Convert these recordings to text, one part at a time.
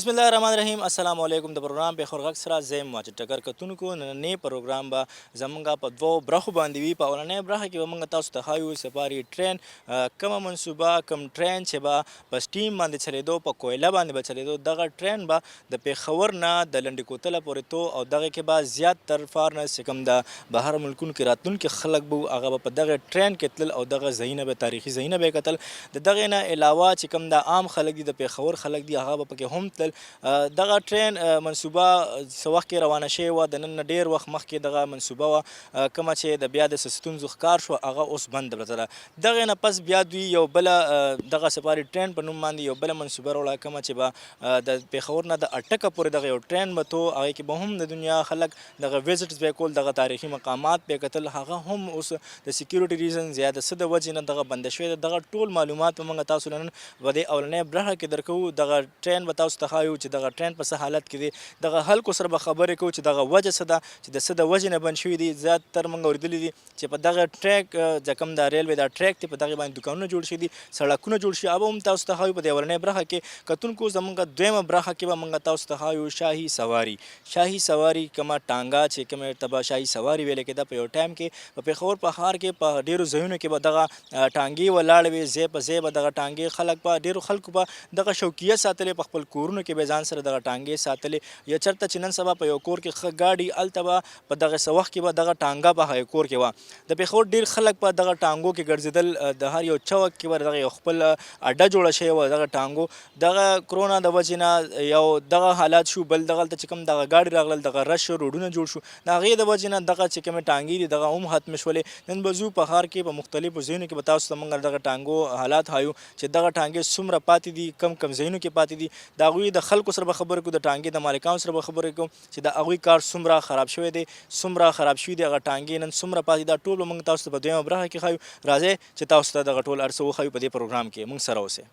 بسم الله الرحمن الرحیم. السلام علیکم. د پروګرام په خورغک سره زم واچ ټکر کتونکو نننې پروګرام به زمونږه په دوو برخو باندې وي. په اولنۍ برخه کې به موږ تاسو ته ښایو سفاري ټرین کومه منصوبه کوم ټرین چې به په سټیم باندې چلیدو په کویله باندې به چلیدو. دغه ټرین به د پېښور نه د لنډۍ کوتله پورې تو او دغه کې به زیات تر فارنس چې کوم د بهر ملکونو کې راتلونکي خلک به هغه به په دغه ټرین کې تلل او دغه ځایونه به تاریخي ځایونه به یې کتل. د دغې نه علاوه چې کوم د عام خلک دي د پېښور خلک دي هغه به پکې هم دغه ټرین منصوبه څه وخت کې روانه شوې وه. د نن نه ډېر وخت مخکې دغه منصوبه وه کومه چې د بیا د څه ستونزو ښکار شوه هغه اوس بنده پرته ده. دغې نه پس بیا دوی یو بله دغه سفاري ټرین په نوم باندې یو بله منصوبه راوړه کومه چې به د پېښور نه د اټکه پورې دغه یو ټرین به تو هغې کې به هم د دنیا خلک دغه وزټس به یې کول، دغه تاریخي مقامات به یې کتل. هغه هم اوس د سیکیورټي ریزنز یا د څه د وجې نه دغه بنده شوې ده. دغه ټول معلومات به موږ تاسو نن په دې اولنۍ برخه کې درکوو. دغه ټرین به تاسو ته ښایو چې دغه ټرین په څه حالت کې دی. دغه خلکو سره به خبرې کوو چې دغه وجه څه ده چې د څه د وجې نه بند شوي دي. زیاتر موږ اورېدلي دي چې په دغه ټریک چې کوم د ریلوې دا ټریک دی په دغې باندې دوکانونه جوړ شوي دي، سړکونه جوړ شوي. به هم تاسو ته ښایو په دې اولنۍ برخه کې. کتونکو زموږ دویمه برخه کې به موږ تاسو ته ښایو شاهي سواري. شاهي سواري کومه ټانګه چې کومې ته به شاهي سواري ویلې کېده په یو ټایم کې په پېښور په ښار کې په ډېرو ځایونو کې به دغه ټانګې ولاړې وې. ځای په ځای به دغه ټانګې خلک به ډېرو خلکو به دغه شوقیه ساتلې، په خپل کورونو کې به ځان سره دغه ټانګې ساتلې. یا چېرته چې نن سبا په یو کور کې ښه ګاډي هلته به په دغه څه وخت کې به دغه ټانګه په هغې کور کې وه. د پېښور ډېر خلک په دغه ټانګو کې ګرځېدل. د هر یو چوک کې به دغه یو خپل اډه جوړه شوې وه دغه ټانګو. دغه کرونا د وجې نه یو دغه حالات شو. بل دغلته چې کوم دغه ګاډي راغلل دغه رش روډونه جوړ شو، د هغې د وجې نه دغه چې کومې ټانګې دي دغه هم ختمې شولې. نن به ځو په ښار کې په مختلفو ځایونو کې به تاسو ته موږ دغه ټانګو حالات ښایو چې دغه ټانګې څومره پاتې دي، کم کم ځایونو کې پاتې دي. د هغوی د خلکو سره به خبرې کوو، د ټانګې د مالکانو سره به خبرې کوو چې د هغوی کار څومره خراب شوی دی، څومره خراب شوي دي هغه ټانګې نن څومره پاتې دا ټول به موږ تاسو ته په دویمه برخه کې ښایو. راځئ چې تاسو ته دغه ټول هر څه وښایو په دې پروګرام کې. موږ سره اوسئ.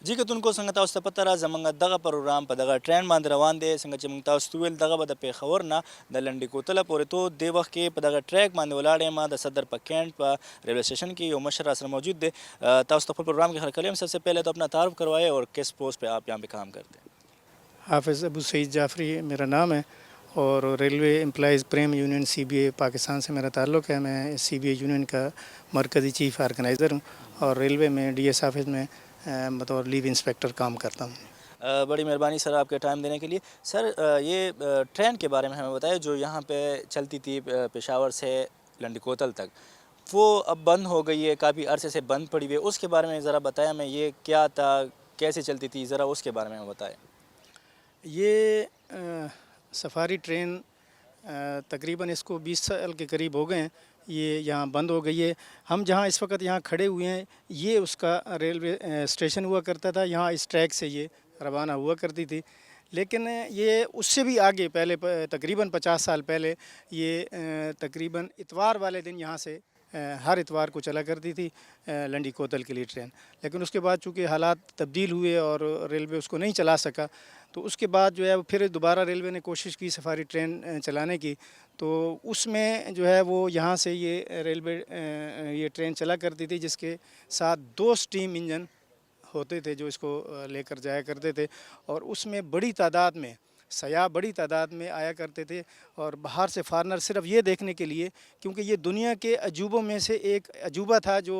جی کتونکو څنګه تاسو ته پته ده زموږ دغه پروګرام په دغه ټرین باندې روان دی. څنګه چې موږ تاسو ته وویل دغه به د پېښور نه د لنډۍ کوتله پورې تو دې وخت کې په دغه ټریک باندې ولاړ یم. د صدر په کینټ په ریلوے اسٹیشن کې یو مشر راسره موجود دی. تاسو ته خپل پروګرام کې خیر کلیم. سب سے پہلے تو اپنا تعارف کروائے اور کس پوسٹ پہ آپ یہاں پہ کام کرتے ہیں؟ حافظ ابو سعید جعفری میرا نام ہے اور ریلوے امپلائیز پریم یونین سی بی اے پاکستان سے میرا تعلق ہے. میں سی بی اے یونین کا مرکزی چیف آرگنائزر ہوں اور ریلوے میں ڈی ایس آفس میں بطور لیو انسپیکٹر کام کرتا ہوں. بڑی مہربانی سر آپ کے ٹائم دینے کے لیے. سر یہ ٹرین کے بارے میں ہمیں بتائیں جو یہاں پہ چلتی تھی پشاور سے لنڈی کوتل تک، وہ اب بند ہو گئی ہے، کافی عرصے سے بند پڑی ہوئی ہے. اس کے بارے میں ذرا بتائیں ہمیں، یہ کیا تھا، کیسے چلتی تھی، ذرا اس کے بارے میں ہمیں بتائیں. یہ سفاری ٹرین تقریباً اس کو 20 سال کے قریب ہو گئے ہیں. یہ یہاں بند ہو گئی ہے. ہم جہاں اس وقت یہاں کھڑے ہوئے ہیں یہ اس کا ریلوے اسٹیشن ہوا کرتا تھا. یہاں اس ٹریک سے یہ روانہ ہوا کرتی تھی. لیکن یہ اس سے بھی آگے پہلے تقریباً 50 سال پہلے یہ تقریباً اتوار والے دن یہاں سے ہر اتوار کو چلا کرتی تھی لنڈی کوتل کے لیے ٹرین. لیکن اس کے بعد چونکہ حالات تبدیل ہوئے اور ریلوے اس کو نہیں چلا سکا تو اس کے بعد جو ہے پھر دوبارہ ریلوے نے کوشش کی سفاری ٹرین چلانے کی. تو اس میں جو ہے وہ یہاں سے یہ ریلوے یہ ٹرین چلا کرتی تھی جس کے ساتھ 2 اسٹیم انجن ہوتے تھے جو اس کو لے کر جایا کرتے تھے. اور اس میں بڑی تعداد میں سیاح بڑی تعداد میں آیا کرتے تھے اور باہر سے فارنر صرف یہ دیکھنے کے لیے، کیونکہ یہ دنیا کے عجوبوں میں سے ایک عجوبہ تھا جو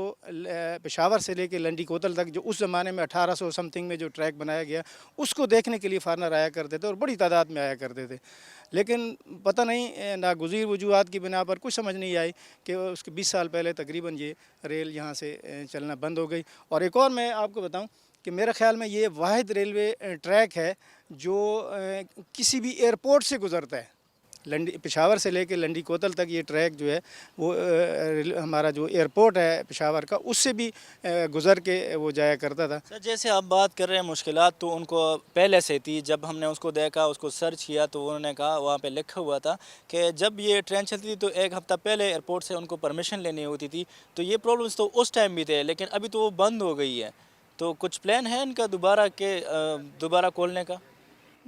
پشاور سے لے کے لنڈی کوتل تک جو اس زمانے میں 1800 سمتھنگ میں جو ٹریک بنایا گیا اس کو دیکھنے کے لیے فارنر آیا کرتے تھے اور بڑی تعداد میں آیا کرتے تھے. لیکن پتہ نہیں ناگزیر وجوہات کی بنا پر کچھ سمجھ نہیں آئی کہ اس کے 20 سال پہلے تقریباً یہ ریل یہاں سے چلنا بند ہو گئی. اور ایک اور میں آپ کو بتاؤں کہ میرے خیال میں یہ واحد ریلوے ٹریک ہے جو کسی بھی ایئرپورٹ سے گزرتا ہے. پشاور سے لے کے لنڈی کوتل تک یہ ٹریک جو ہے وہ ہمارا جو ایئرپورٹ ہے پشاور کا اس سے بھی گزر کے وہ جایا کرتا تھا. سر جیسے آپ بات کر رہے ہیں مشکلات تو ان کو پہلے سے تھی. جب ہم نے اس کو دیکھا، اس کو سرچ کیا تو انہوں نے کہا وہاں پہ لکھا ہوا تھا کہ جب یہ ٹرین چلتی تھی تو 1 ہفتہ پہلے ایئرپورٹ سے ان کو پرمیشن لینی ہوتی تھی. تو یہ پرابلمس تو اس ٹائم بھی تھے لیکن ابھی تو وہ بند ہو گئی ہے. تو کچھ پلان ہے ان کا دوبارہ کھولنے کا؟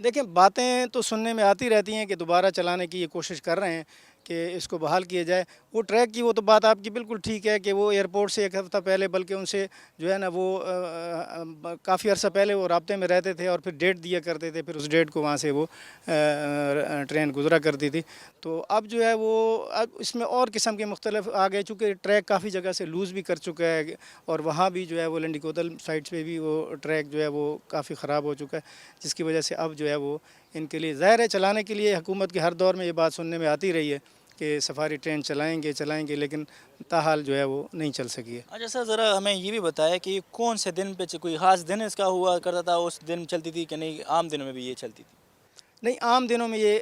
دیکھیں باتیں تو سننے میں آتی رہتی ہیں کہ دوبارہ چلانے کی یہ کوشش کر رہے ہیں. کہ اس کو بحال کیا جائے. وہ ٹریک کی وہ تو بات آپ کی بالکل ٹھیک ہے کہ وہ ایئرپورٹ سے ایک ہفتہ پہلے بلکہ ان سے جو ہے نا وہ کافی عرصہ پہلے وہ رابطے میں رہتے تھے اور پھر ڈیٹ دیا کرتے تھے, پھر اس ڈیٹ کو وہاں سے وہ ٹرین گزرا کرتی تھی. تو اب جو ہے وہ اب اس میں اور قسم کے مختلف آ گئے, چونکہ ٹریک کافی جگہ سے لوز بھی کر چکا ہے اور وہاں بھی جو ہے وہ لنڈی کوتل سائڈ پہ بھی وہ ٹریک جو ہے وہ کافی خراب ہو چکا ہے, جس کی وجہ سے اب جو ہے وہ ان کے لیے ظاہر ہے چلانے کے لیے حکومت کے ہر دور میں یہ بات سننے میں آتی رہی ہے کہ سفاری ٹرین چلائیں گے, لیکن تاحال جو ہے وہ نہیں چل سکی ہے. اچھا سر, ذرا ہمیں یہ بھی بتایا کہ کون سے دن پہ کوئی خاص دن اس کا ہوا کرتا تھا, اس دن چلتی تھی کہ نہیں عام دنوں میں بھی یہ چلتی تھی؟ نہیں, عام دنوں میں یہ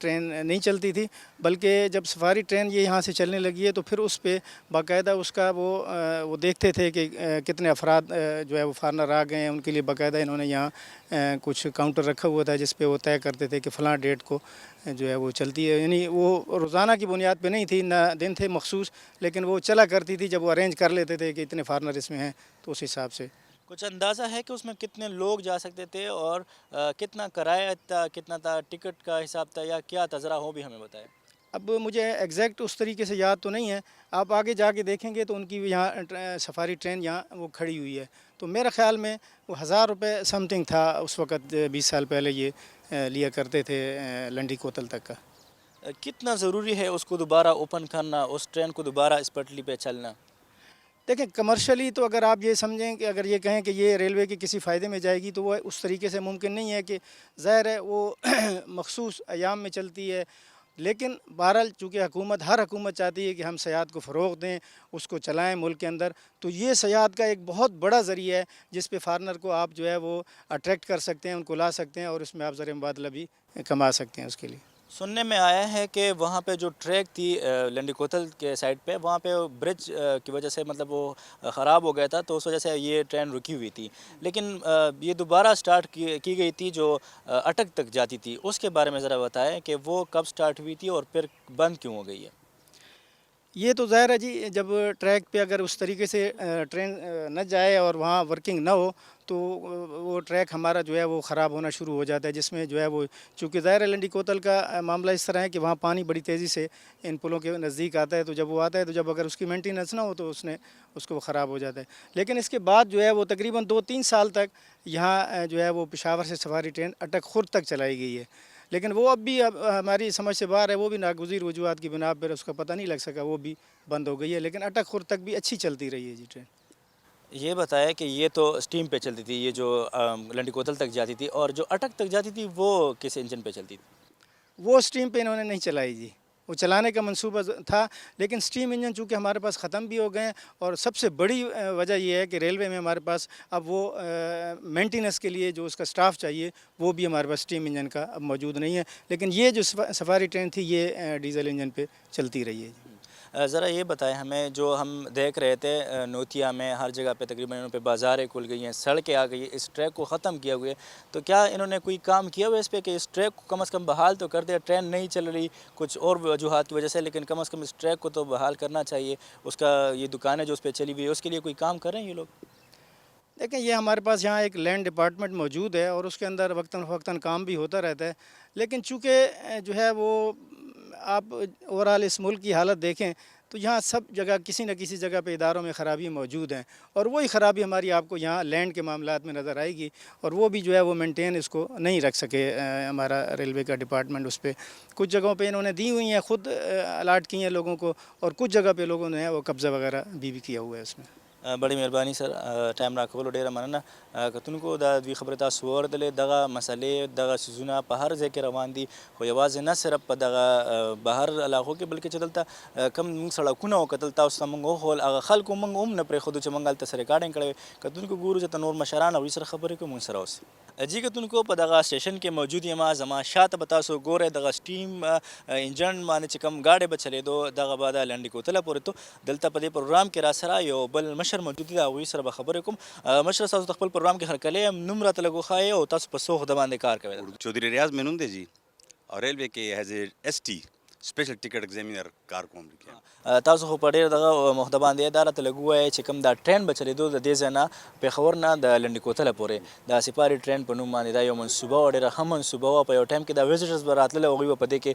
ٹرین نہیں چلتی تھی, بلکہ جب سفاری ٹرین یہ یہاں سے چلنے لگی ہے تو پھر اس پہ باقاعدہ اس کا وہ دیکھتے تھے کہ کتنے افراد جو ہے وہ فارنر آ گئے ہیں. ان کے لیے باقاعدہ انہوں نے یہاں کچھ کاؤنٹر رکھا ہوا تھا جس پہ وہ طے کرتے تھے کہ فلاں ڈیٹ کو جو ہے وہ چلتی ہے. یعنی وہ روزانہ کی بنیاد پہ نہیں تھی, نہ دن تھے مخصوص, لیکن وہ چلا کرتی تھی. جب وہ ارینج کر لیتے تھے کہ اتنے فارنر اس میں ہیں تو اس حساب سے. کچھ اندازہ ہے کہ اس میں کتنے لوگ جا سکتے تھے اور کتنا کرایہ تھا, کتنا تھا ٹکٹ کا حساب تھا, یا کیا تھا, ذرا وہ بھی ہمیں بتائیں. اب مجھے ایگزیکٹ اس طریقے سے یاد تو نہیں ہے, آپ آگے جا کے دیکھیں گے تو ان کی یہاں سفاری ٹرین یہاں وہ کھڑی ہوئی ہے. تو میرے خیال میں وہ 1000 روپے سم تھنگ تھا اس وقت, 20 سال پہلے یہ لیا کرتے تھے لنڈی کوتل تک کا. کتنا ضروری ہے اس کو دوبارہ اوپن کرنا, اس ٹرین کو دوبارہ اس پٹری پہ چلنا؟ دیکھیں, کمرشلی تو اگر آپ یہ سمجھیں کہ اگر یہ کہیں کہ یہ ریلوے کے کسی فائدے میں جائے گی تو وہ اس طریقے سے ممکن نہیں ہے, کہ ظاہر ہے وہ مخصوص ایام میں چلتی ہے. لیکن بہرحال چونکہ ہر حکومت چاہتی ہے کہ ہم سیاحت کو فروغ دیں, اس کو چلائیں ملک کے اندر, تو یہ سیاحت کا ایک بہت بڑا ذریعہ ہے جس پہ فارنر کو آپ جو ہے وہ اٹریکٹ کر سکتے ہیں, ان کو لا سکتے ہیں اور اس میں آپ زر مبادلہ بھی کما سکتے ہیں اس کے لیے. سننے میں آیا ہے کہ وہاں پہ جو ٹریک تھی لنڈی کوتل کے سائڈ پہ, وہاں پہ برج کی وجہ سے مطلب وہ خراب ہو گیا تھا, تو اس وجہ سے یہ ٹرین رکی ہوئی تھی. لیکن یہ دوبارہ سٹارٹ کی گئی تھی جو اٹک تک جاتی تھی, اس کے بارے میں ذرا بتائیں کہ وہ کب سٹارٹ ہوئی تھی اور پھر بند کیوں ہو گئی ہے؟ یہ تو ظاہر ہے جی, جب ٹریک پہ اگر اس طریقے سے ٹرین نہ جائے اور وہاں ورکنگ نہ ہو تو وہ ٹریک ہمارا جو ہے وہ خراب ہونا شروع ہو جاتا ہے, جس میں جو ہے وہ چونکہ ظاہر ہے لنڈی کوتل کا معاملہ اس طرح ہے کہ وہاں پانی بڑی تیزی سے ان پلوں کے نزدیک آتا ہے, تو جب وہ آتا ہے تو جب اگر اس کی مینٹیننس نہ ہو تو اس کو وہ خراب ہو جاتا ہے. لیکن اس کے بعد جو ہے وہ تقریباً 2-3 سال تک یہاں جو ہے وہ پشاور سے سفاری ٹرین اٹک خرد تک چلائی گئی ہے. لیکن وہ اب بھی ہماری سمجھ سے باہر ہے, وہ بھی ناگزیر وجوہات کی بنا پر اس کا پتہ نہیں لگ سکا, وہ بھی بند ہو گئی ہے. لیکن اٹک خرد تک بھی اچھی چلتی رہی ہے جی ٹرین. یہ بتایا کہ یہ تو اسٹیم پہ چلتی تھی, یہ جو لنڈی کوتل تک جاتی تھی, اور جو اٹک تک جاتی تھی وہ کس انجن پہ چلتی تھی؟ وہ اسٹیم پہ انہوں نے نہیں چلائی جی, وہ چلانے کا منصوبہ تھا, لیکن اسٹیم انجن چونکہ ہمارے پاس ختم بھی ہو گئے ہیں, اور سب سے بڑی وجہ یہ ہے کہ ریلوے میں ہمارے پاس اب وہ مینٹیننس کے لیے جو اس کا سٹاف چاہیے وہ بھی ہمارے پاس اسٹیم انجن کا اب موجود نہیں ہے. لیکن یہ جو سفاری ٹرین تھی یہ ڈیزل انجن پہ چلتی رہی ہے. ذرا یہ بتائیں ہمیں, جو ہم دیکھ رہے تھے نوتیا میں ہر جگہ پہ تقریباً انہوں پہ بازاریں کھل گئی ہیں, سڑکیں آ گئی ہیں, اس ٹریک کو ختم کیا ہوئے, تو کیا انہوں نے کوئی کام کیا ہوا اس پہ کہ اس ٹریک کو کم از کم بحال تو کر دے؟ ٹرین نہیں چل رہی کچھ اور وجوہات کی وجہ سے, لیکن کم از کم اس ٹریک کو تو بحال کرنا چاہیے. اس کا یہ دکانیں جو اس پہ چلی ہوئی ہے اس کے لیے کوئی کام کر رہے ہیں یہ لوگ؟ دیکھیں, یہ ہمارے پاس یہاں ایک لینڈ ڈپارٹمنٹ موجود ہے اور اس کے اندر وقتاً فوقتاً کام بھی ہوتا رہتا ہے. لیکن چونکہ جو ہے وہ آپ اوورال اس ملک کی حالت دیکھیں تو یہاں سب جگہ کسی نہ کسی جگہ پہ اداروں میں خرابی موجود ہیں, اور وہی خرابی ہماری آپ کو یہاں لینڈ کے معاملات میں نظر آئے گی, اور وہ بھی جو ہے وہ مینٹین اس کو نہیں رکھ سکے ہمارا ریلوے کا ڈپارٹمنٹ. اس پہ کچھ جگہوں پہ انہوں نے دی ہوئی ہیں, خود الاٹ کی ہیں لوگوں کو, اور کچھ جگہ پہ لوگوں نے وہ قبضہ وغیرہ بھی کیا ہوا ہے اس میں. بڑی مہربانی سر, ٹائم راکولو ډیره مننه. کتونکو دا دوی خبرې تاسو واورېدلې, دغه مسلې دغه سیزونه په هر ځای کې روان دي, خو یوازې نه صرف په دغه بهر علاقو کې بلکې چې دلته کم موږ سړکونه وکتل تاسو ته موږ وښول, هغه خلکو موږ هم نه پرېښودو چې موږ هلته څه ریکارډینګ کړی وي. کتونکو ګورو چې ته نور مشران او سره خبرې کوو, موږ سره اوسئ. جی کتونکو په دغه سټیشن کې موجود یم, زما شاته به تاسو ګورئ دغه سټیم انجن باندې چې کوم ګاډی به چلېدو دغه به د لنډۍ کوتله پورې تو. دلته په دې پروګرام کې را سره یو بل مشر موجود دی, هغوی سره به خبرې کوم. مشر تاسو د خپل پروګرام کې هرکلی یم, نوم راته لږ وښایئ او تاسو په څه عهده باندې کار کوئ؟ چودھری ریاض مینون دے جی, اور ریلوے کے ایز اے ایس ٹی سپیشل ټیکټ ایگزامینر کار کوم لیکه تاسو خو په ډېر دغه مخته باندې دا راته لږ ووایئ چې کوم دا ټرین به چلېدو د دې ځای نه پېښور نه د لنډي کوتله پورې دا سپاري ټرین په نوم باندې دا یو منصوبه وه ډېره ښه منصوبه وه په یو ټایم کې دا ویزټرز به راتلل او هغوی به په دې کې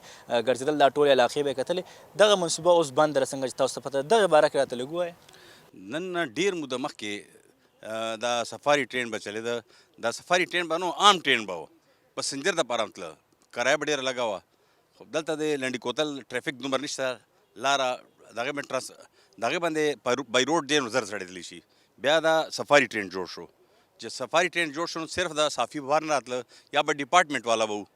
ګرځېدل دا ټولې علاقې به یې کتلې دغه منصوبه اوس بنده ده څنګه چې تاسو ته پته ده دغې باره کې راته لږ ووایئ نن ډیر موده مخکې دا سفاري ټرین به چلېده دا سفاري ټرین به نو عام ټرین به و پسنجر دپاره تله کرایه به ډېره لږه وه خو دلته د لنډي کوتل ټرافیک دومره نشته لاره دغې باندې بای روډ ډېر زر سړېدلی شي بیا دا سفاري ټرین جوړ شو چې سفاري ټرین جوړ شو نو صرف دا صافي بهر نه راتله یا به ډپارټمنټ والا به وو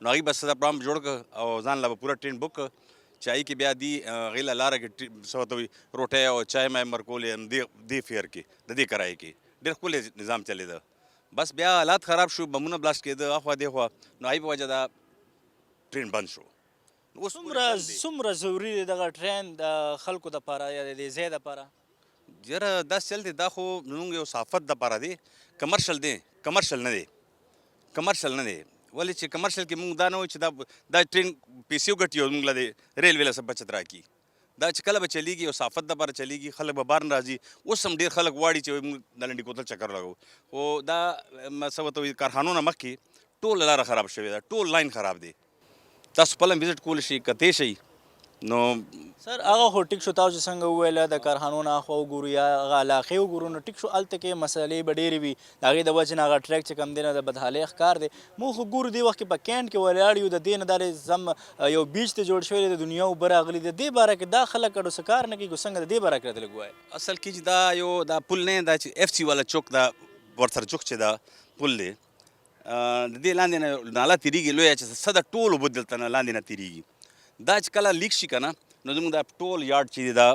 نو هغوی به څه پلان جوړ کړه او ځان له به پوره ټرین بک کړه چې هغې کې بیا دي هغې له لاره کې څه ورته وایي روټۍ او چای مای ورکولې دې فیر کې د دې کرایې کې ډېر ښکلی نظام چلېده بس بیا حالات خراب شو بمونه بلاست کېده اخوا دېخوا نو هغې په وجه دا ټرین بند شو څومره ضروري دی دغه ټرین د خلکو دپاره یا د دې ځای دپاره یاره داسې چل دی دا خو زموږ یو صافت دپاره دی کمرشل دی کمرشل نه دی ولې چې کمرشل کې موږ دا نه وایو چې دا ټرین پیسې وګټي او موږ له دې ریلوې له څه بچت راکړي دا چې کله به چلیږي یو صافت دپاره چلیږي خلک به بار نه راځي اوس هم ډېر خلک غواړي چې موږ د لنډي کوتل چکر لګو خو دا څه ورته وایي کارخانو نه مخکې ټوله لاره خراب شوې ده ټول لاین خراب دی تاسو خپل هم وزټ کولی شئ کتی شئ نو سر هغه خو ټیک شو تاسو چې څنګه وویله د کارخانو نه اخوا وګورو یا هغه علاقې وګورو نو ټیک شو هلته کې مسلې به ډېرې وي د هغې د وجې نه هغه ټریک چې کوم دی نه د بدحالۍ ښکار دی موږ خو ګورو دې وخت کې په کینټ کې ولاړ یو د دې نه دا زم یو بیچ ته جوړ شوی دی د دنیا اوبه راغلي د دې باره کې دا خلک اډو څه کار نه کوي څنګه د دې باره کې راته لږ ووایه اصل کې چې دا یو دا پل نه دا چې اف سی والا چوک دا ورسره چوک چې دا پل دی د دې لاندې نه ناله تېرېږي لویه چې څه د ټول اوبه دلته نه لاندې نه تېرېږي دا چې کله لیک شي که نه نو زموږ دا ټول یارډ چې دی دا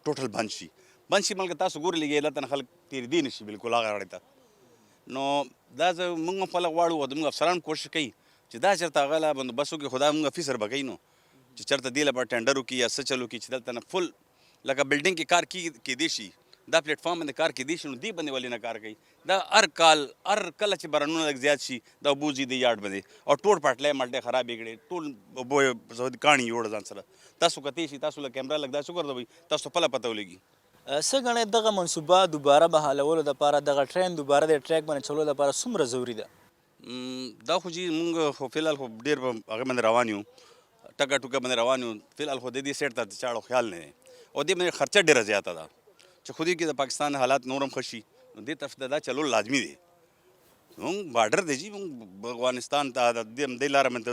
ټوټل بند شي ملکه تاسو ګورئ لږ دلته نه خلک تېرېدی نه شي بلکل هغه غاړې ته نو دا موږ هم خپله غواړو او زموږ افسران کوشش کوي چې دا چېرته هغه له بندوبست وکړي خو دا موږ افیسر به کوي نو چې چېرته دې لپاره ټینډر وکړي یا څه چل وکړي چې دلته نه فل لکه بلډینګ کې کار کېدی شي دا پلیټ فارم باندې کار کېدی شي نو دې باندې ولې نه کار کوي دا هر کله چې بارانونه لږ زیات شي دا اوبه ځي د یارډ باندې او ټول پټلی مټلی خرابې کړې ټول اوبه کاڼي یوړه ځان سره تاسو کتی شي تاسو له کیمرا لږ داسې وګرځوئ تاسو خپله پته ولګي څه ګڼئ دغه منصوبه دوباره بحالولو دپاره دغه ټرین دوباره د ټریک باندې چلولو دپاره څومره ضروري ده دا خو چې مونږ خو فلحال خو ډېر په هغې باندې روان یو ټکه ټوکه باندې روان یو فلحال خو د دې سیټ ته د چاړو خیال نه دی او دې باندې خرچه ډېره زیاته ده چې خو دې کې د پاکستان حالات نور هم ښه شي نو دې طرف ته دا چلول لازمي دی مونږ بارډر دی جي مونږ افغانستان ته د دې لاره باندې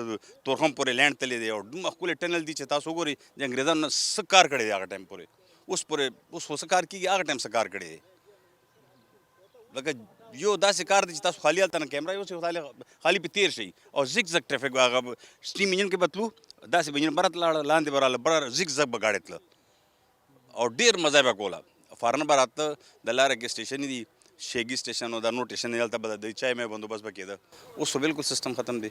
تورخم پورې لینډ تللی دی او دومره ښکلی ټنل دی چې تاسو وګورئ د انګریزانو نه څه کار کړی دی هغه ټایم پورې اوس خو څه کار کېږي هغه ټایم څه کار کړی دی لکه یو داسې کار دی چې تاسو خالي هلته نه کیمرا یوسئ خالي پې تېر شئ او زیګ زګ ټرافیک به هغه سټیم انجن کې به تلو داسې به انجن بره تلاړه لاندې به راله بره زیګ زګ به ګاډی تله او ډېر مزه به کوله فارنه به راته د لاره کې سټیشن دي شیګي سټیشن او دا نور سټیشن هلته به د چای مې بندوبست به کېده اوس خو بالکل سیستم ختم دی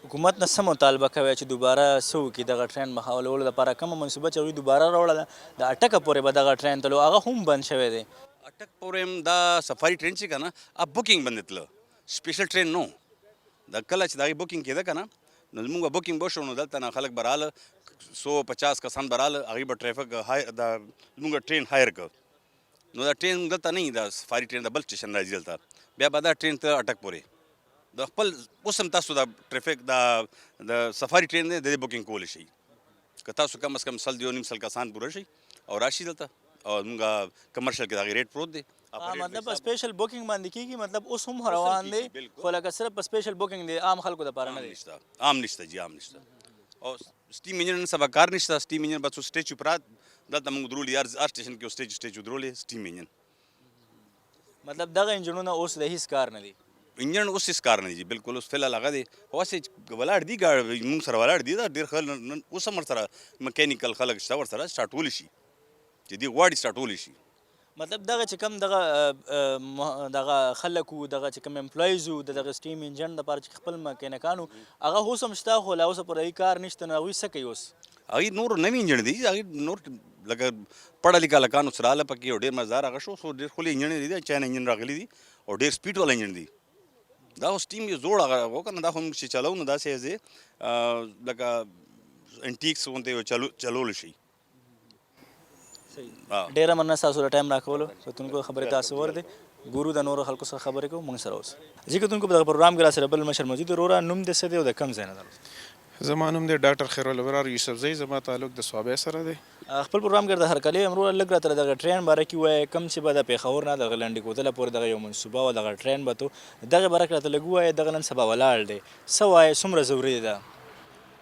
حکومت نه څه مطالبه کوي چې دوباره څه وکړي دغه ټرین بحالولو دپاره کومه منصوبه چې هغوی دوباره راوړله د اټکه پورې به دغه ټرین تلو هغه هم بند شوی دی اټک پورې هم دا سفاري ټرین چې که نه بوکینګ باندې تله سپیشل ټرین نو دا کله چې د هغې بوکینګ کېده که نه نو زموږ به بوکینګ وشو نو دلته نه خلک به راله 150 کسان به راله هغوی به ټرافیک دا زموږ ټرین هایر کړ نو دا ټرین دلته نه وي دا سفاري ټرین د بل سټیشن راځي دلته بیا به دا ټرین ته اټک پورې د خپل اوس هم تاسو دا ټرافیک د سفاري ټرین دی د دې بوکینګ کولی شئ که تاسو کم از کم 1.5 کسان پوره شئ او راشي دلته او زموږ کمرشل کې د هغې ریټ پروت دی مطلب په سپیشل بوکینګ باندې کېږي مطلب اوس هم روان دی خو لکه صرف په سپیشل بوکینګ دی عام خلکو دپاره نه دی عام نشته جی عام نشته او سټیم انجن نن سبا کار نشته سټیم انجن به څو سټیچو پرات دلته موږ درولي هر سټیشن کې سټیچو درولې سټیم انجن مطلب دغه انجنونه اوس د هیڅ کار نه دي انجن اوس هیڅ کار نه دی بالکل اوس فلحال هغه دی هسې ولاړ دي موږ سره ولاړ دي دا ډېر ښه اوس هم ورسره میکینیکل خلک شته ورسره سټارټولی شي چې دوی غواړي سټارټولی شي مطلب دغه چې کوم دغه خلک وو دغه چې کوم امپلایز وو دغه سټیم انجن دپاره چې خپل مکینیکان وو هغه اوس هم شته خو لا اوسه پورې هغوی کار نشته نو هغوی څه کوي اوس هغوی نور نوي انجن دي هغوی نور لکه پړه لیکه هلکان اوس راله پکې او ډېر مزدار هغه شو څو ډېر ښکلي انجن دي چاینه انجن راغلي دي او ډېر سپیډ والا انجن دي دا اوس ټیم یې زوړ هغه وکړه نو دا خو موږ چې چلو نو داسې دی لکه انټیکس غونډې چلول شي. ډیره مننه تاسو له ټایم راکولو کتونکو خبرې تاسو ور دي ګورو د نورو خلکو سره خبرې کوو موږ سره اوس جی کتونکو په پروګرام کې را سره بل مشر موجود وروره نوم د څه دی او د کم ځای نه دی زما نوم دی ډاکټر خیرالابرار یوسفزی زما تعلق د صوابۍ سره دی خپل پروګرام کې د هرکلی امرو لږ راته دغه ټرین باره کې وایي کم چې به د پېښور نه دغه لنډۍ کوتله پورې دغه یو منصوبه وه دغه ټرین به تو دغه باره کې راته لږ ووایه دغه نن سبا ولاړ دی څه وایې څومره ضروري ده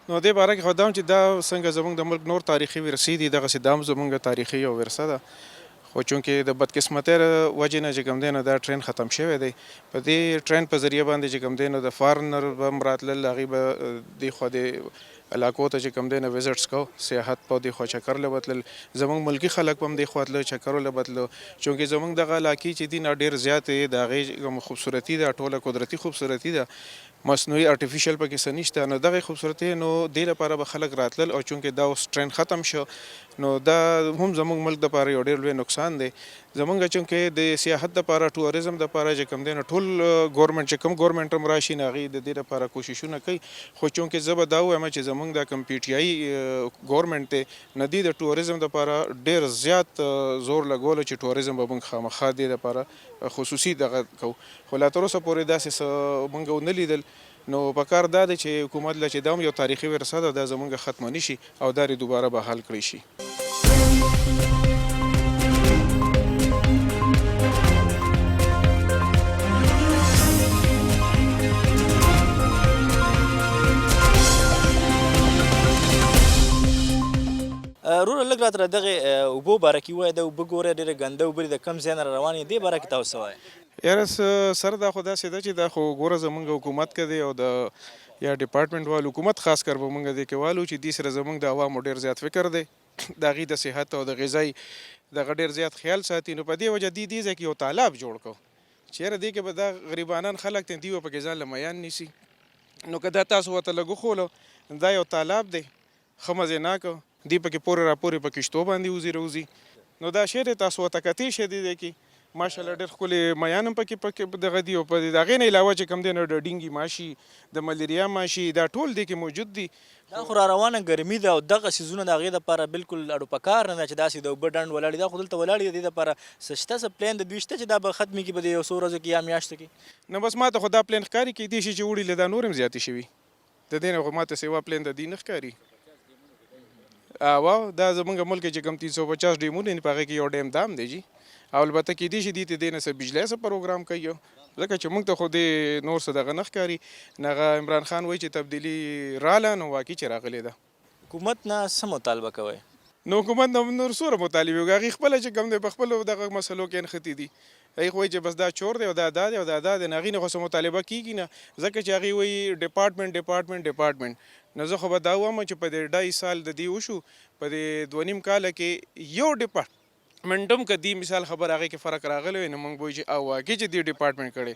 نو دې باره کې خو دا چې دا څنګه زموږ د ملک نور تاریخي ورثې دي دغسې دا هم زموږ تاریخي یو ورثه ده خو چونکې د بدقسمتۍ وجې نه چې کوم دی نو دا ټرین ختم شوی دی په دې ټرین په ذریعه باندې چې کوم دی نو د فارنر به هم راتلل هغوی به دې خوا د علاقو ته چې کوم دی نو وزټس کو سیاحت په دې خوا چکر له به تلل زموږ ملکي خلک به هم دې خوا تلل چکرو له به تلو چونکې زموږ دغه علاقې چې دي نو ډېر زیات د هغې خوبصورتي ده ټوله قدرتي خوبصورتي ده مصنوعي آرټیفیشل پکې څه نشته نو دغه خوبصورتي نو دې لپاره به خلک راتلل او چونکې دا اوس ټرین ختم شو نو دا هم زموږ ملک دپاره یو ډېر لوی نقصان دی زموږ چونکې د سیاحت دپاره ټوریزم دپاره چې کوم دی نو ټول ګورنمنټ چې کوم ګورنمنټ هم راشي نو هغوی د دې لپاره کوششونه کوي خو چونکې زه به دا ووایم چې زموږ دا کوم پی ټي آی ګورنمنټ دی نو دوی د ټوریزم دپاره ډېر زیات زور لګولو چې ټوریزم به موږ خامخا دې دپاره خصوصي دغه کوو خو لا تر اوسه پورې داسې څه موږ ونه لیدل نو پکار دا دی چې حکومت له چې دا هم یو تاریخي ورثه ده دا زموږ ختمه نه شي او دا یې دوباره بحال کړی شي وروره لږ راته دغې اوبو باره کې ووایه د اوبه ګوره ډېرې ګنده اوبه دي د کم ځای نه را روانې دې باره کې تاسو څه وایه یاره سر دا خو داسې ده چې دا خو ګوره زموږ حکومت کې دی او د یا ډپارټمنټ والو حکومت خاص کر به موږ دې کې والو چې دې سره زموږ د عوامو ډېر زیات فکر دی د هغوی د صحت او د غذایي دغه ډېر زیات خیال ساتي نو په دې وجه دې ځای کې یو تالاب جوړ کړو چېرې دې کې به دا غریبانان خلک دي دوی به پکې ځان له میان نیسي نو که دا تاسو ورته لږ وښولو دا یو تالاب دی ښه مزېناکه دوی پکې پورې راپورې په کشتو باندې وځي راوځي نو دا شی دی تاسو ورته کتی شی دی کې ماشاءالله ډېر ښکلې میان هم پکې دغه دي او په هغې نه علاوه چې کوم دی نو د ډینګي ماشي د ملیریا ماشي دا ټول دې کې موجود دي دا خو را روانه ګرمي ده او دغه څیزونه د هغې دپاره بالکل اړو پکار نه ده چې داسې د اوبه ډنډ ولاړ دي دا خو دلته ولاړ دي د دې دپاره څه شته څه پلان د دوی شته چې دا به ختمې کړي په دې یو څو ورځو کې یا میاشتو کې نو بس ما ته خو دا پلان ښکاري کیدای شي چې وړي له دا نور هم زیاتې شوي د دې نه خو ما ته سیوا پلان د دې نه ښکاري واو دا زموږ ملک چې کوم 350 ډیمونه دي په هغې کې یو ډیم دام دی جي او البته کیدای شي دې ته دې نه څه بجلی څه پروګرام کوي ځکه چې موږ ته خو دې نور څه دغه نه ښکاري نه هغه عمران خان وایي چې تبدیلي راله نو واقعي چې راغلې ده حکومت نه څه مطالبه کوئ نو حکومت نه نور څومره مطالبې وکړي هغوی خپله چې کوم دی په خپلو دغه مسلو کې نښتي دي هغوی خو وایي چې بس دا چور دی او دا دا دی او دا دا دی نو هغوی نه خو څه مطالبه کېږي نه ځکه چې هغوی وایي ډپارټمنټ نو زه خو به دا ووایم چې په دې 2.5 سال د دې وشو په دې 2.5 کاله کې یو ډپارټمنټ هم که دې مثال خبر هغې کې فرق راغلی وي نو موږ به وایو چې او واقعي چې دې ډپارټمنټ کړی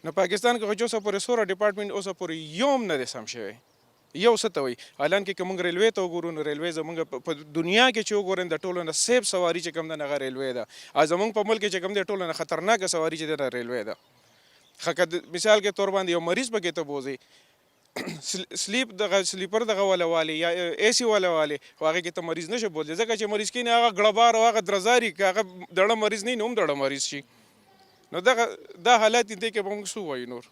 نو پاکستان کې خو چې اوسه پورې 16 ډپارټمنټ اوسه پورې یو هم نه دی سم شوی یو څه ته وایي حالان کې که موږ ریلوې ته وګورو نو ریلوې زموږ په دنیا کې چې وګورئ د ټولو نه سیف سواري چې کوم ده هغه ریلوې ده او زموږ په ملک کې چې کوم دی ټولو نه خطرناکه سواري چې ده ریلوې ده ښه که مثال کې طور باندې یو مریض پکې ته بوځئ سلیپر دغه والا والی یا اے سی والا والی خو هغې کې ته مریض نشي بوتلی ځکه چې مریض کینې هغه ګړبار او هغه درزاري که هغه دړه مریض نه وي نو هم دړه مریض شي نو دا حالات دي دې کې به موږ څه ووایو نور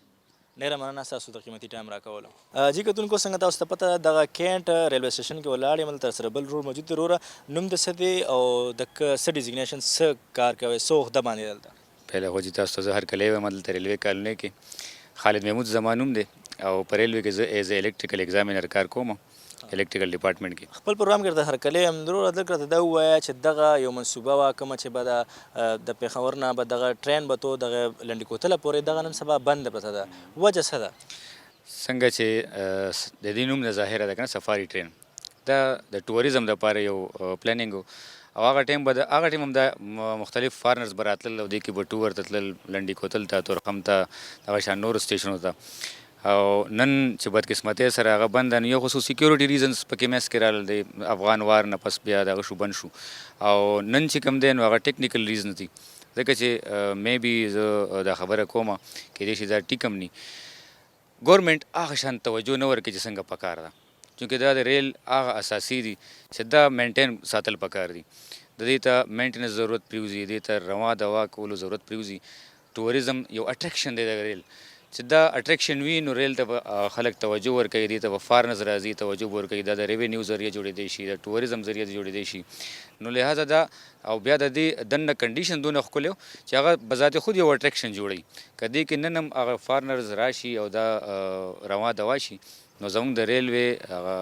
ډېره مننه ستاسو د قیمتي ټایم راکولو جی کتونکو څنګه تاسو ته پته دغه کینټ ریلوے سټیشن کې ولاړ یم دلته سره بل رول موجود دی وروره نوم د څه دی او د څه ډیزګنیشن څه کار کوئ څه عهده باندې دلته پهله خو چې تاسو ته زه هرکلی وایم دلته ریلوې کالونۍ کې خالد محمود زما نوم دی او په ریلوې کې زه ایز الکټریکل ایگزامینر کار کوم الکټریکل ډپارټمنټ کې خپل پروګرام کې د هرکلی یم وروره دلته راته دا ووایه چې دغه یو منصوبه وه کومه چې به د پېښور نه به دغه ټرین به تو دغه لنډۍ کوتله پورې دغه نن سبا بنده پرته ده وجه څه ده څنګه چې د دې نوم نه ظاهره ده که نه سفاري ټرین دا د ټوریزم دپاره یو پلانینګ او هغه ټایم هم دا مختلف فارنرز به راتلل او دې کې به ټور ته تلل لنډۍ کوتل ته تورخم ته دغه شان نورو سټیشنو ته او نن چې بدقسمتۍ سره هغه بند ده نو یو خو سیکیورټي ریزنز پکې منځ کې راغلل دی افغان وار نه پس بیا دغه شو بند شو او نن چې کوم دی نو هغه ټیکنیکل ریزن دي ځکه چې میبي زه دا خبره کومه کیدای شي دا ټیک هم ني ګورمنټ هغه شان توجه نه ورکوي چې څنګه پکار ده چونکې دا د ریل هغه اساسي دي چې دا مینټین ساتل پکار دي. د دې ته مینټیننس ضرورت پریوزي، دې ته روا دوا کولو ضرورت پریوزي. ټوریزم یو اټریکشن دی د ریل، چې دا اټریکشن وي نو ریل ته خلک توجه ورکوي، دې ته به فارنرز راځي توجه ورکوي، دا د ریونیو ذریعه جوړېدی شي، د ټوریزم ذریعه جوړېدی شي. نو لہٰذا دا او بیا د دې دننه کنډیشن دونه ښکلی چې هغه بذات خود یو اټریکشن جوړوي. که دې کې نن هم هغه فارنرز راشي او دا روا دوا شي نو زموږ د ریلوې هغه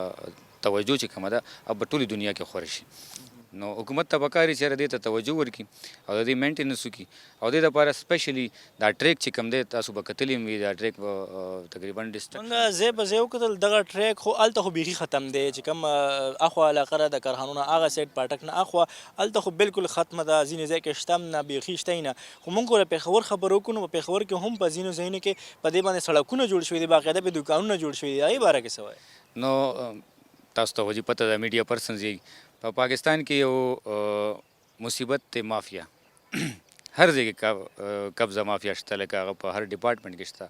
توجه چې کومه ده هغه په ټولې دنیا کې خوره شي. نو حکومت ته پکار چې دې ته توجه ورکړي او د دې مینټیننس وکړي او دې لپاره سپیشلی دا ټریک چې کوم دی تاسو به کتلی هم وي، دا ټریک تقریبا ډسټنس موږ ځای په ځای وکتل دغه ټریک خو هلته خو بیخي ختم دی چې کوم اخوا علاقه ده د کارخانو نه هغه سایډ پاټک نه اخوا هلته خو بالکل ختمه ده، ځینې ځای کې شته هم نه بیخي شته نه. خو موږ خو د پېښور خبرې وکړو نو په پېښور کې هم په ځینو ځایونو کې په دې باندې سړکونه جوړ شوي دي، باقاعده پې دوکانونه جوړ شوي دي. هغې باره کې څه وایي؟ نو تاسو ته وجې پته ده میډیا پرسنز یې په پاکستان کې یو مصیبت دی مافیا هر ځای کې قبضه مافیا شته، لکه هغه په هر ډپارټمنټ کې شته.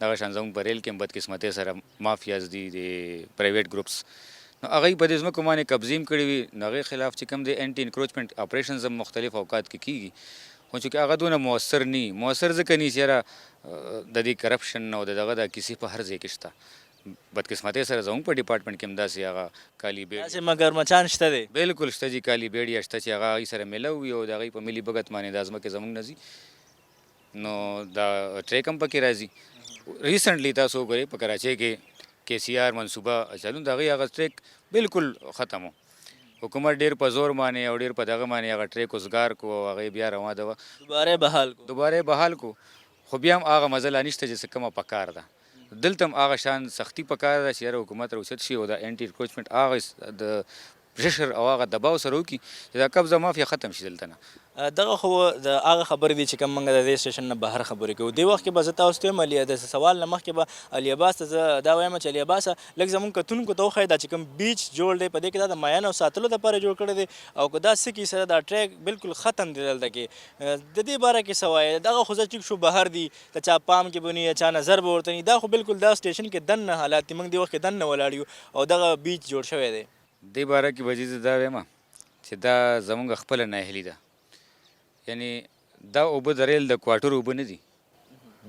دغه شان زموږ په ریل کې هم بدقسمتۍ سره مافیاز دي د پرایویټ ګروپس، نو هغوی په دې ځمکو باندې قبضې هم کړي وي. نو هغې خلاف چې کوم دی انټي انکروچمنټ اپریشنز هم مختلف اوقات کې کېږي، خو چونکې هغه دونه مؤثر نی مؤثر ځکه نی چې یاره د دې کرپشن او د دغه د کیسې په هر ځای کې شته. بدقسمتۍ سره زموږ په ډپارټمنټ کې هم داسې هغه کالي بیډ داسې مګر مچان شته دی؟ بالکل شته جي، کالي بیډ شته چې هغه هغوی سره میله وي او د هغوی په ملي بګت باندې دا ځمکې زموږ نه ځي. نو دا ټریک هم پکې راځي. ریسنټلی تاسو وګورئ په کراچۍ کې KCR منصوبه چلون د هغوی هغه ټریک بالکل ختم و. حکومت ډېر په زور باندې او ډېر په دغه باندې هغه ټریک وزګار کو او هغوی بیا روا دوا دوباره یې بحال کو، خو بیا هم هغه مزه لا نشته چې څه کومه پکار ده. دلته هم هغه شان سختي پکار ده چې یاره حکومت راوچت شي او د انټي انکروچمنټ هغه د پریشر او هغه دباو سره وکړي چې دا قبضه مافیا ختم شي دلته نه. دغه خو د هغه خبرې دي چې کوم موږ د دې سټیشن نه بهر خبرې کوو. دې وخت کې به زه تاسو ته وایم د سوال نه مخکې به علي عباس ته زه دا وایم چې علي عباس لږ زموږ کتونکو ته وښایه دا چې کوم بیچ جوړ دی په دې کې دا د مایانو ساتلو دپاره جوړ کړی دی او که دا څه کیسه ده دا ټریک بالکل ختم دی دلته کې. د دې باره کې څه وایې؟ دغه خو زه ټیک شو بهر دي د چا پام کې به نه چا نظر به ورته نه، دا خو بالکل دا سټیشن کې دننه حالات دي. موږ دې وخت کې دننه ولاړ یو او دغه بیچ جوړ شوی دی. دې باره کې به زه دا وایم چې دا زموږ خپله ناهیلي ده. یعنی دا اوبه د ریل د کوارټر اوبه نه دي،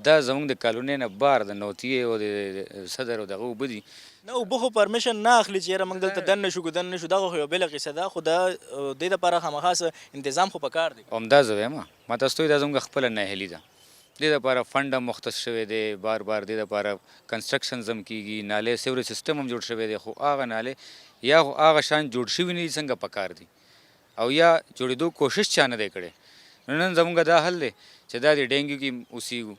دا زموږ د کالونۍ نه بار د نوتیې او د صدر او دغه اوبه دي. نه اوبه خو پرمیشن نه اخلي چې یاره موږ دلته دننه شو که دننه شو، دغه خو یوه بله قصه ده. خو د دې دپاره خامخا انتظام خو پکار دی. همدا زه وایم ما تاسو ته دا زموږ خپله ناهیلي ده. دې دپاره فنډ هم مختص شوی دی، بار بار دې دپاره کنسټرکشنز هم کېږي، نالې سیوریج سیسټم هم جوړ شوی دی، خو هغه نالې یا هغه شان جوړ شوي نه دي څنګه پکار دي او یا جوړېدو کوشش چا نه دی کړی. نن زموږ دا حل دی چې دا د ډینګو کې اوسېږو،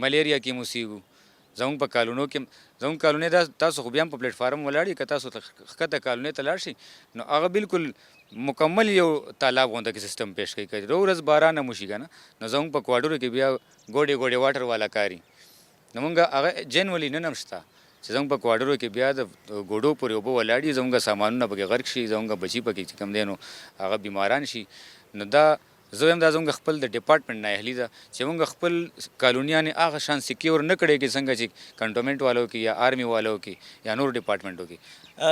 ملیریا کې هم اوسېږو، زموږ په کالونو کې زموږ کالونۍ دا تاسو خو بیا هم په پلیټ فارم ولاړ یې، که تاسو ښکته کالونۍ ته لاړ شئ نو هغه بالکل مکمل یو تالاب غونډه کې سیستم پیش کوي. که یو ورځ باران هم وشي که نه نو زموږ په کوارټرو کې بیا ګوډې ګوډې واټر والا کاري. نو موږ هغه جنولي نن هم شته چې زموږ په کوارټرو کې بیا د ګوډو پورې اوبه ولاړ دي، زموږ سامانونه پکې غرق شي، زموږ بچي پکې چې کوم دی نو هغه بیماران شي. نو دا زه وایم دا زموږ خپل د ډپارټمنټ ناهیلي ده چې موږ خپل کالونیانې هغه شان سکیور نه کړی کې څنګه چې کنټونمنټ والو کې یا آرمي والو کې یا نور ډپارټمنټو کې.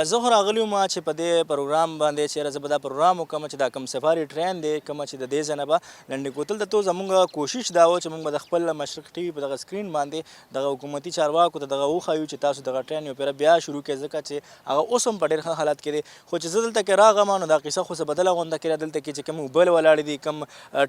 زه خو راغلی وم چې په دې پروګرام باندې چېرې زه به دا پروګرام وکړم چې دا کوم سفاري ټرین دی کومه چې د دې ځای نه به لنډې کوتل ته تو زموږ کوشش دا و چې موږ به د خپل مشرق ټي وي په دغه سکرین باندې دغه حکومتي چارواکو ته دغه وښایو چې تاسو دغه ټرین یو پیره بیا شروع کړئ، ځکه چې هغه اوس هم په ډېر ښه حالت کې دی. خو چې زه دلته کې راغلم نو دا قصه خو څه بدله غونډه کړې دلته کې چې کوم اوبه ولاړې دي کوم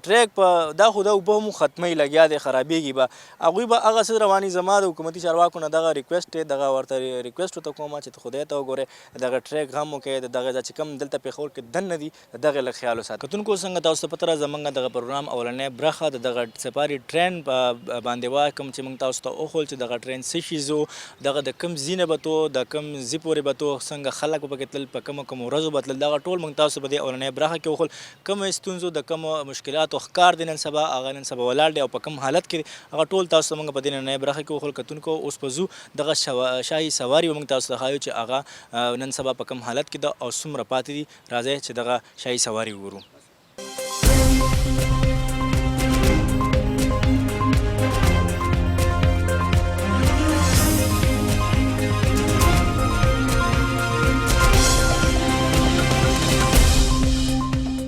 ټریک په دا خو دا اوبه هم ختمۍ لګیا دی خرابېږي به هغوی به هغه څه رواني. زما د حکومتي چارواکو نه دغه ریکویسټ دی، دغه ورته ریکویسټ ورته کوم چې خدای ته وګورئ دغه ټریک هم وکړئ، د دغه چې کوم دلته پېښور کې دننه دي دغه لږ خیال وساتئ. کتونکو څنګه تاسو ته پته ده زموږ دغه پروګرام اولنۍ برخه د دغه سفاري ټرین باندې وه کوم چې موږ تاسو ته وښول چې دغه ټرین څه شي ځو، دغه د کوم ځای نه به تو د کوم ځای پورې به تو، څنګه خلک به پکې تلل، په کومو کومو ورځو به تلل، دغه ټول موږ تاسو په دې اولنۍ برخه کې وښول. کومو ستونزو د کومو مشکلاتو ښکار دی نن سبا هغه نن سبا ولاړ دی او په کوم حالت کې دی هغه ټول تاسو ته موږ په دې نننۍ برخه کې وښول. کتونکو اوس به ځو دغه شاهي سواري به موږ تاسو ته ښایو چې هغه نن سبا په کوم حالت کې ده او څومره پاتې دي. راځئ چې دغه شاهي سواري وګورو.